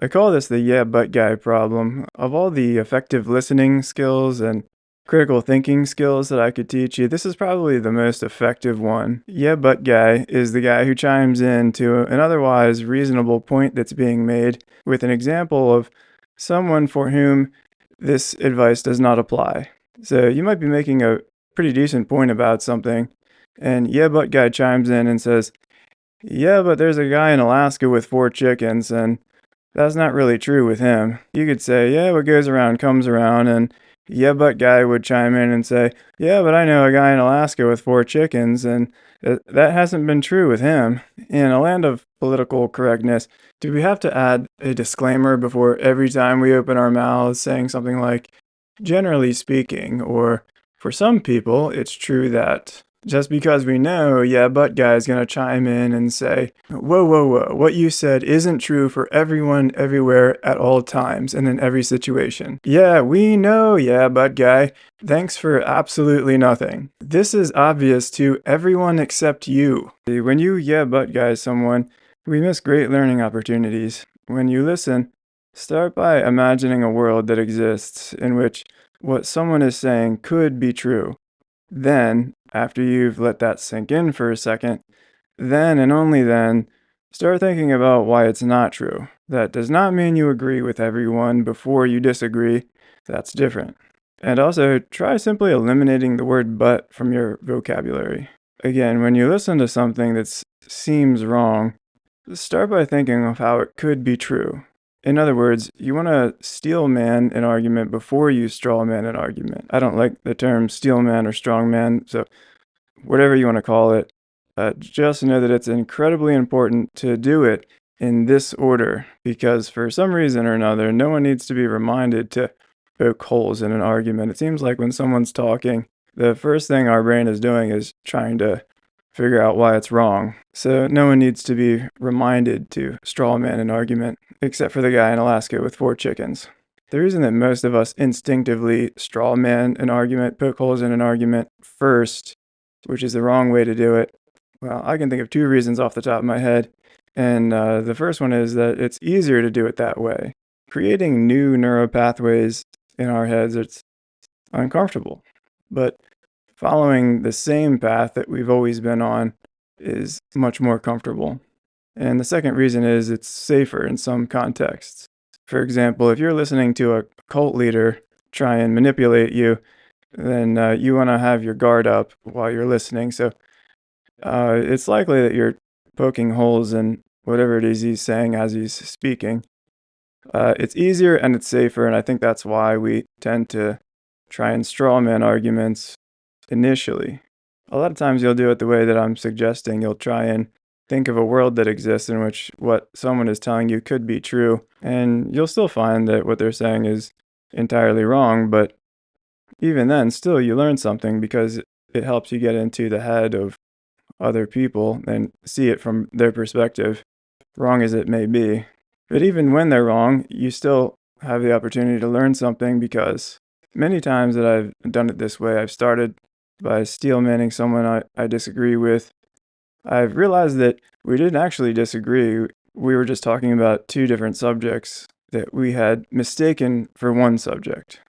I call this the yeah but guy problem. Of all the effective listening skills and critical thinking skills that I could teach you, this is probably the most effective one. Yeah but guy is the guy who chimes in to an otherwise reasonable point that's being made with an example of someone for whom this advice does not apply. So you might be making a pretty decent point about something, and yeah but guy chimes in and says, yeah, but there's a guy in Alaska with 4 chickens, and that's not really true with him. You could say, yeah, what goes around comes around, and yeah, but guy would chime in and say, yeah, but I know a guy in Alaska with 4 chickens, and that hasn't been true with him. In a land of political correctness, do we have to add a disclaimer before every time we open our mouths saying something like, generally speaking, or for some people, it's true that just because we know, yeah, but guy's gonna chime in and say, whoa, whoa, whoa, what you said isn't true for everyone, everywhere, at all times, and in every situation. Yeah, we know, yeah, but guy, thanks for absolutely nothing. This is obvious to everyone except you. When you yeah, but guy someone, we miss great learning opportunities. When you listen, start by imagining a world that exists in which what someone is saying could be true. Then, after you've let that sink in for a second, then and only then, start thinking about why it's not true. That does not mean you agree with everyone before you disagree. That's different. And also, try simply eliminating the word but from your vocabulary. Again, when you listen to something that seems wrong, start by thinking of how it could be true. In other words, you want to steel man an argument before you straw man an argument. I don't like the term steel man or strong man, so whatever you want to call it, just know that it's incredibly important to do it in this order, because for some reason or another, no one needs to be reminded to poke holes in an argument. It seems like when someone's talking, the first thing our brain is doing is trying to figure out why it's wrong. So no one needs to be reminded to straw man an argument, except for the guy in Alaska with 4 chickens. The reason that most of us instinctively straw man an argument, poke holes in an argument first, which is the wrong way to do it, well, I can think of 2 reasons off the top of my head. And the first one is that it's easier to do it that way. Creating new neural pathways in our heads, it's uncomfortable. But following the same path that we've always been on is much more comfortable. And the second reason is it's safer in some contexts. For example, if you're listening to a cult leader try and manipulate you, then you want to have your guard up while you're listening. So it's likely that you're poking holes in whatever it is he's saying as he's speaking. It's easier and it's safer, and I think that's why we tend to try and straw man arguments initially. A lot of times you'll do it the way that I'm suggesting. You'll try and think of a world that exists in which what someone is telling you could be true, and you'll still find that what they're saying is entirely wrong, but even then, still you learn something because it helps you get into the head of other people and see it from their perspective, wrong as it may be. But even when they're wrong, you still have the opportunity to learn something, because many times that I've done it this way, I've started by steel manning someone I disagree with. I've realized that we didn't actually disagree. We were just talking about 2 different subjects that we had mistaken for one subject.